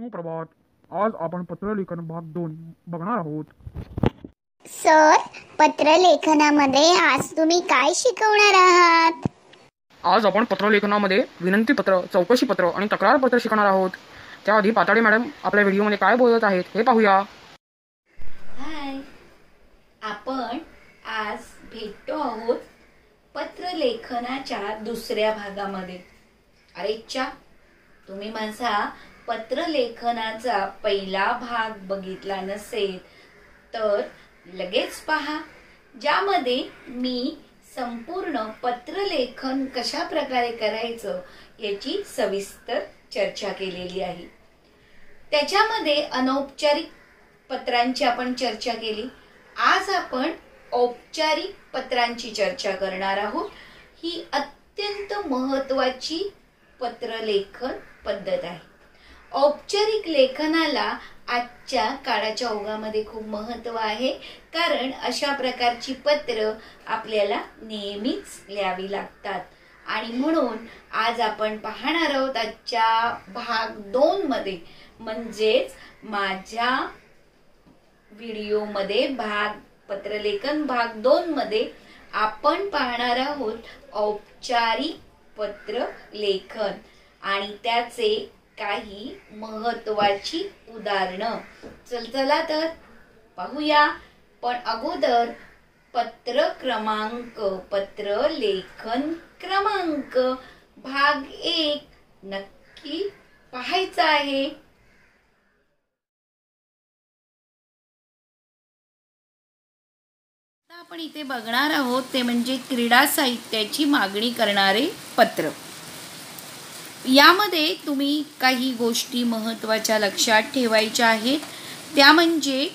सुप्रभात. आज आपण पत्रलेखन भाग 2 बघणार आहोत. सर, पत्रलेखनामध्ये आज तुम्ही काय शिकवणार आहात? आज आपण पत्रलेखनामध्ये विनंती पत्र, चौकशी पत्र आणि तक्रार पत्र शिकणार आहोत. त्याआधी पाताडे मॅडम आपल्या व्हिडिओमध्ये काय बोलत आहेत हे पाहूया. हाय, आपण आज भेटतो आहोत पत्रलेखनाच्या दुसऱ्या भागामध्ये. अरे च्या, तुम्ही माझा पत्रलेखनाचा पहिला भाग बघितला नसेल तर लगेच पहा, ज्यामध्ये मी संपूर्ण पत्रलेखन कशा प्रकारे करायचं याची सविस्तर चर्चा केलेली आहे. त्याच्यामध्ये अनौपचारिक पत्रांची आपण चर्चा केली. आज आपण औपचारिक पत्रांची चर्चा करणार आहोत. ही अत्यंत महत्त्वाची पत्रलेखन पद्धत आहे. औपचारिक लेखनाला आजच्या काळाच्या ओघामध्ये खूप महत्त्व आहे, कारण अशा प्रकारची पत्र आपल्याला नेहमीच लिहावी लागतात. आणि म्हणून आज आपण पाहणार आहोत आजच्या भाग 2 मध्ये, म्हणजेच माझ्या व्हिडिओमध्ये पत्रलेखन भाग 2 मध्ये आपण पाहणार आहोत औपचारिक पत्रलेखन आणि त्याचे काही महत्त्वाची उदाहरणं. चला तर पाहूया. पण अगोदर पत्रलेखन क्रमांक भाग 1 नक्की पाहायचा आहे. आपण इथे बघणार आहोत ते म्हणजे क्रीडा साहित्याची मागणी करणारे पत्र. यामध्ये तुम्ही काही गोष्टी महत्त्वाच्या लक्षात ठेवायच्या आहेत. त्या म्हणजे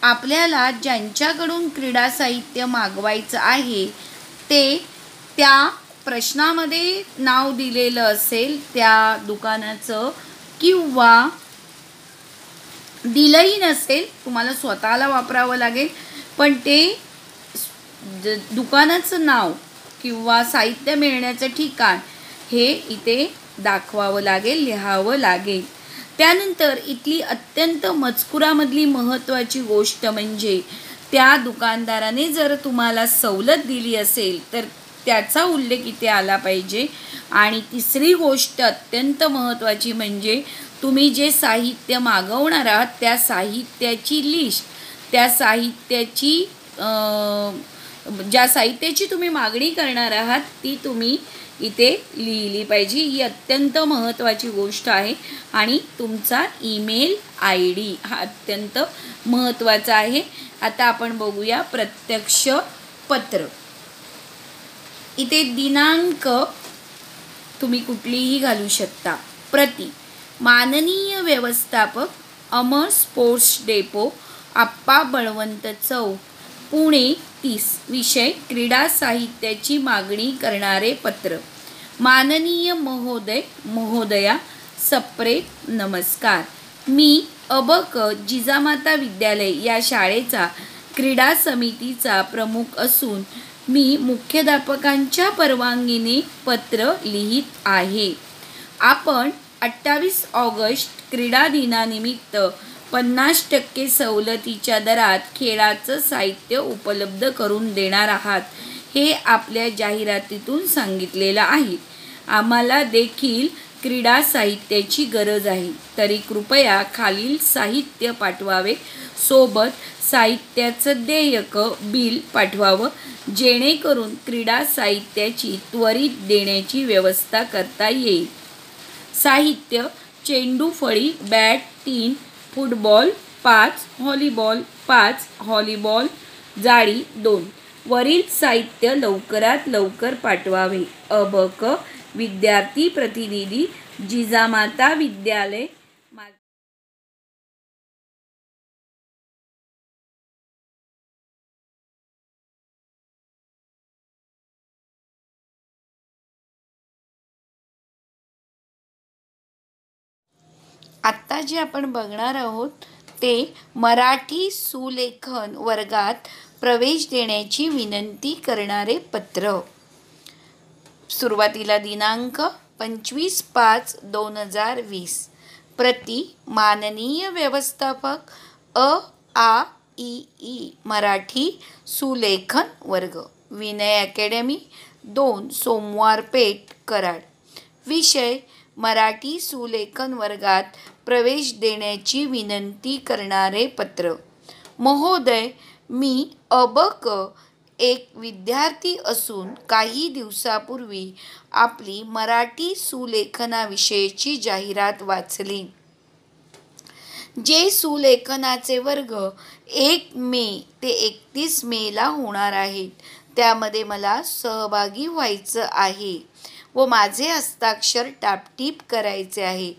आपल्याला ज्यांच्याकडून क्रीडा साहित्य मागवायचं आहे ते त्या प्रश्नामध्ये नाव दिलेलं असेल त्या दुकानाचं, किंवा दिलंही नसेल, तुम्हाला स्वतःला वापरावं लागेल, पण ते दुकानाचं नाव किंवा साहित्य मिळण्याचं ठिकाण हे इथे दाखवावं लागेल, लिहावं लागेल. त्यानंतर इथली अत्यंत मजकुरामधली महत्त्वाची गोष्ट म्हणजे त्या दुकानदाराने जर तुम्हाला सवलत दिली असेल तर त्याचा उल्लेख इथे आला पाहिजे. आणि तिसरी गोष्ट अत्यंत महत्त्वाची म्हणजे तुम्ही जे साहित्य मागवणार आहात त्या साहित्याची लिस्ट, त्या साहित्याची ज्या साहित्याची तुम्ही मागणी करणार आहात ती तुम्ही इथे लिहिली पाहिजे. ही अत्यंत महत्त्वाची गोष्ट आहे. आणि तुमचा ईमेल ID हा अत्यंत महत्त्वाचा आहे. आता आपण बघूया प्रत्यक्ष पत्र. इथे दिनांक तुम्ही कुठलीही घालू शकता. प्रति माननीय व्यवस्थापक, अमर स्पोर्ट्स डेपो, आप्पा बळवंत चौक, पुणे 30. विषय क्रीडा साहित्याची मागणी करणारे पत्र. माननीय महोदय महोदया, सप्रे नमस्कार. मी अबक जिजामाता विद्यालय या शाळेचा क्रीडा समितीचा प्रमुख असून मी मुख्याध्यापकांच्या परवानगीने पत्र लिहित आहे. आपण 28 ऑगस्ट क्रीडा दिनानिमित्त 50% सवलतीच्या दरात खेळाचं साहित्य उपलब्ध करून देणार आहात हे आपल्या जाहिरातीतून सांगितलेलं आहे. आम्हाला देखील क्रीडा साहित्याची गरज आहे, तरी कृपया खालील साहित्य पाठवावे. सोबत साहित्याचं देयक बिल पाठवावं, जेणेकरून क्रीडा साहित्याची त्वरित देण्याची व्यवस्था करता येईल. साहित्य: चेंडू, फळी, बॅट 3, फुटबॉल 5, व्हॉलीबॉल 5, व्हॉलीबॉल जाळी 2. वरील साहित्य लवकरात लवकर पाठवावे. अबक विद्यार्थी प्रतिनिधी, जिजामाता विद्यालय. आत्ता जे आपण बघणार आहोत ते मराठी सुलेखन वर्गात प्रवेश देण्याची विनंती करणारे पत्र. सुरुवातीला दिनांक 25/5/2020. प्रति माननीय व्यवस्थापक अ.आ.इ.ई. मराठी सुलेखन वर्ग, विनय अकॅडमी 2 सोमवार पेठ कराड. विषय मराठी सुलेखन वर्गात प्रवेश देण्याची विनंती करणारे पत्र. महोदय, मी अ.ब.क. एक विद्यार्थी असून काही दिवसापूर्वी आपली मराठी सुलेखनाविषयीची जाहिरात वाचली. जे सुलेखनाचे वर्ग 1 मे ते 31 मेला होणार आहेत, त्यामध्ये मला सहभागी व्हायचं आहे व माझे हस्ताक्षर टापटीप करायचे आहे.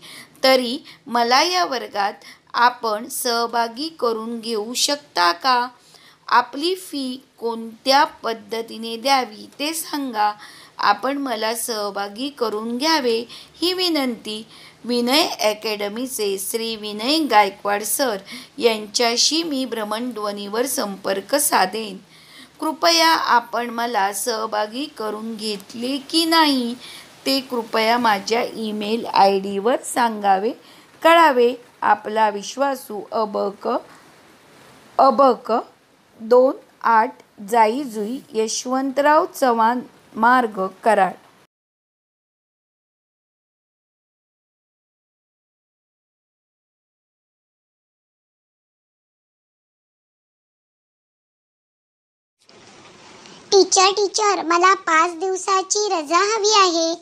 तरी मला या वर्गात आपण सहभागी करून घेऊ शकता का? आपली फी कोणत्या पद्धतीने द्यावी ते सांगा. आपण मला सहभागी करून घ्यावे ही विनंती. विनय अकॅडमीचे श्री विनय गायकवाड सर यांच्याशी मी भ्रमणध्वनीवर संपर्क साधेन. कृपया आपण मला सहभागी करून घेतले की नाही ते कृपया माझ्या ईमेल ID वर सांगावे, कळावे. आपला विश्वासू अ.ब.क. 28 जाई जुई यशवंतराव चव्हाण मार्ग कराड. टीचर, मला 5 दिवसाची रजा हवी आहे.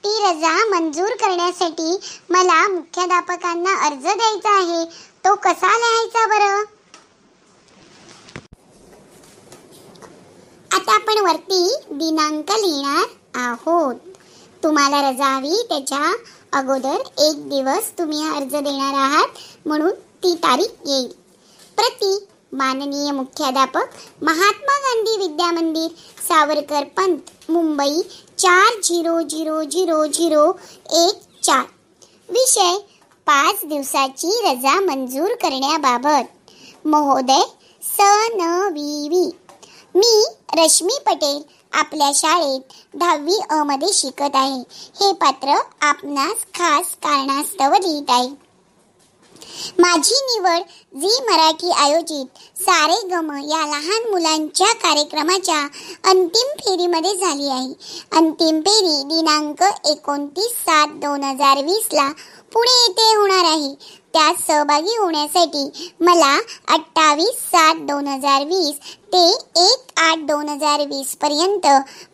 ती रजा मंजूर करण्यासाठी मला मुख्याध्यापकांना अर्ज द्यायचा आहे. तो कसा लिहायचा बरं? आता आपण वरती दिनांक लिहिणार आहोत. तुम्हाला रजा हवी त्याच्या अगोदर 1 दिवस तुम्ही अर्ज देणार आहात, म्हणून ती तारीख येईल. प्रति माननीय मुख्याध्यापक, महात्मा गांधी विद्या मंदिर, सावरकर पंथ, मुंबई 400014. विषय 5 दिवसाची रजा मंजूर करण्याबाबत. महोदय सनवीवी, मी रश्मी पटेल आपल्या शाळेत 10वी अ मध्ये शिकत आहे. हे पत्र आपणास खास कारणास्तव लिहित आहे. माझी निवड झी मराठी आयोजित सारेगम या लहान मुलांच्या कार्यक्रमाच्या अंतिम फेरीमध्ये झाली आहे. अंतिम फेरी दिनांक 29/7/2020 ला पुणे येथे होणार आहे. त्यात सहभागी होण्यासाठी मला 28/7/2020 ते 1/8/2020 पर्यंत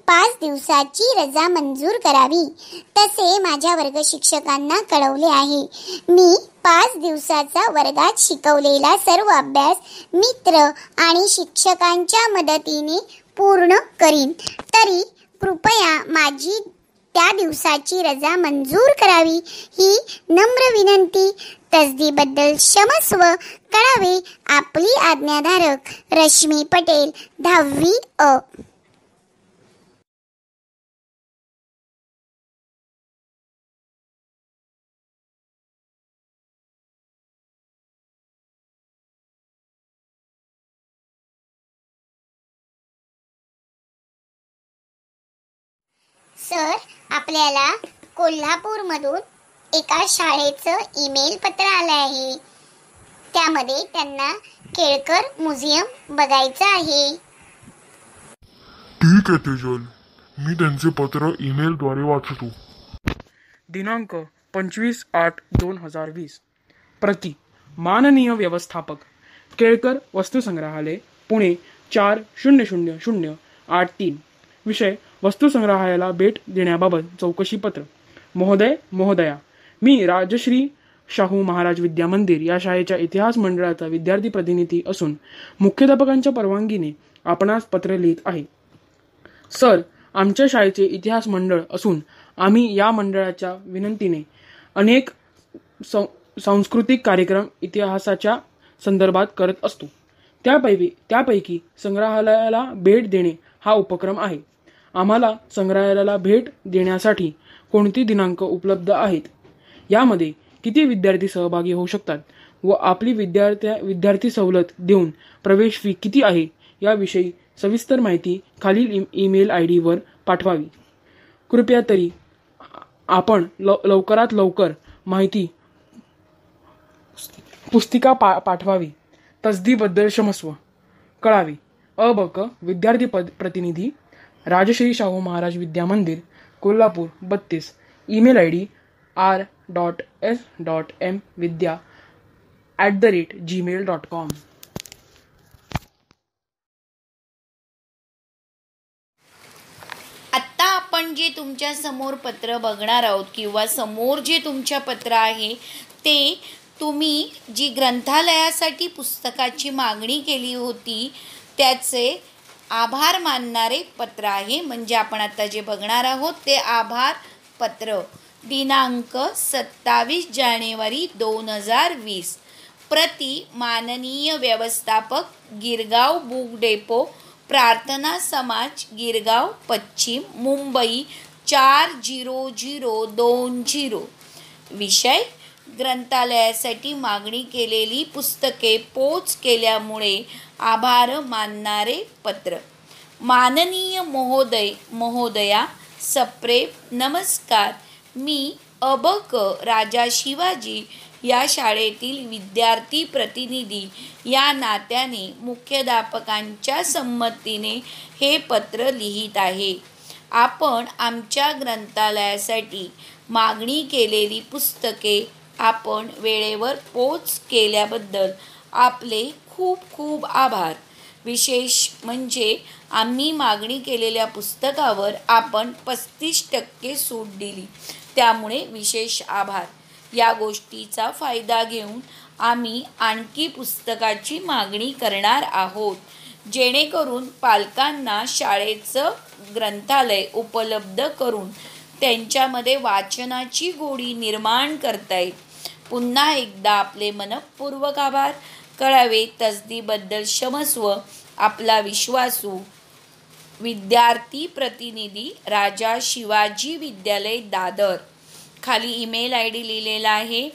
5 दिवसाची रजा मंजूर करावी, तसे माझ्या वर्ग शिक्षकांना कळवले आहे. मी 5 दिवसाचा वर्गात शिकवलेला सर्व अभ्यास मित्र आणि शिक्षकांच्या मदतीने पूर्ण करीन. तरी कृपया माझी त्या दिवसाची रजा मंजूर करावी ही नम्र विनंती. तसदीबद्दल क्षमस्व. कळावे. आपली आज्ञाधारक रश्मी पटेल, 10वी अ. सर, आपल्याला कोल्हापूरमधून एका शाळेचं ईमेल पत्र आलं आहे. त्यामध्ये त्यांना केळकर म्युझियम बघायचं आहे. ठीक आहे तेजल, मी त्यांचे पत्र ईमेलद्वारे वाचतो. दिनांक 25/8/2020. प्रति माननीय व्यवस्थापक, केळकर वस्तुसंग्रहालय, पुणे 400083. विषय वस्तुसंग्रहालयाला भेट देण्याबाबत चौकशी पत्र. महोदय, महोदया, मी राजश्री शाहू महाराज विद्या मंदिर या शाळेच्या इतिहास मंडळाचा विद्यार्थी प्रतिनिधी असून मुख्याध्यापकांच्या परवानगीने आपणास पत्र लिहित आहे. सर, आमच्या शाळेचे इतिहास मंडळ असून आम्ही या मंडळाच्या विनंतीने अनेक सांस्कृतिक कार्यक्रम इतिहासाच्या संदर्भात करत असतो. त्यापैकी संग्रहालयाला भेट देणे हा उपक्रम आहे. आम्हाला संग्रहालयाला भेट देण्यासाठी कोणती दिनांक उपलब्ध आहेत, यामध्ये किती विद्यार्थी सहभागी होऊ शकतात व आपली विद्यार्थी सवलत देऊन प्रवेश फी किती आहे याविषयी सविस्तर माहिती खालील ईमेल ID वर पाठवावी. कृपया तरी आपण लवकरात लवकर माहिती पुस्तिका पाठवावी. तसदीबद्दल क्षमस्व कळावी. अ.ब.क. विद्यार्थी प्रतिनिधी राजश्री शाहू महाराज विद्या मंदिर, Kolhapur 32. Email ID r.s.m vidya@gmail.com. आत्ता आपण जे तुमच्या समोर पत्र बघणार आहोत किंवा समोर जे तुमच्या पत्र आहे ते तुम्ही जी ग्रंथालयासाठी पुस्तकाची मागणी केली होती त्याचे आभार मानणारे पत्र आहे. म्हणजे आपण आता जे बघणार आहोत ते आभार पत्र. दिनांक 27 जानेवारी 2020. प्रति माननीय व्यवस्थापक गिरगाव बुक डेपो प्रार्थना समाज गिरगाव पश्चिम मुंबई 40020. विषय ग्रंथालयासाठी मागणी केलेली पुस्तके पोच केल्यामुळे आभार मानणारे पत्र. माननीय महोदय महोदया सप्रेम नमस्कार. मी अ.ब.क. राजा शिवाजी या शाळेतील विद्यार्थी प्रतिनिधी या नात्याने मुख्याध्यापकांच्या संमतीने हे पत्र लिहित आहे. आपण आमच्या ग्रंथालयासाठी मागणी केलेली पुस्तके आपण वेळेवर पोच केल्याबद्दल आपले खूप खूप आभार. विशेष म्हणजे आम्ही मागणी केलेल्या पुस्तकावर आपण 35% सूट दिली, त्यामुळे विशेष आभार. या गोष्टीचा फायदा घेऊन आम्ही आणखी पुस्तकाची मागणी करणार आहोत, जेणेकरून पालकांना शाळेचं ग्रंथालय उपलब्ध करून त्यांच्यामध्ये वाचनाची गोडी निर्माण करता येईल. पुन्हा एकदा आपले मनःपूर्वक आभार. कळावे. तसदीबद्दल क्षमस्व. आपला विश्वासू विद्यार्थी प्रतिनिधी राजा शिवाजी विद्यालय दादर. खाली ईमेल ID लिहिलेला आहे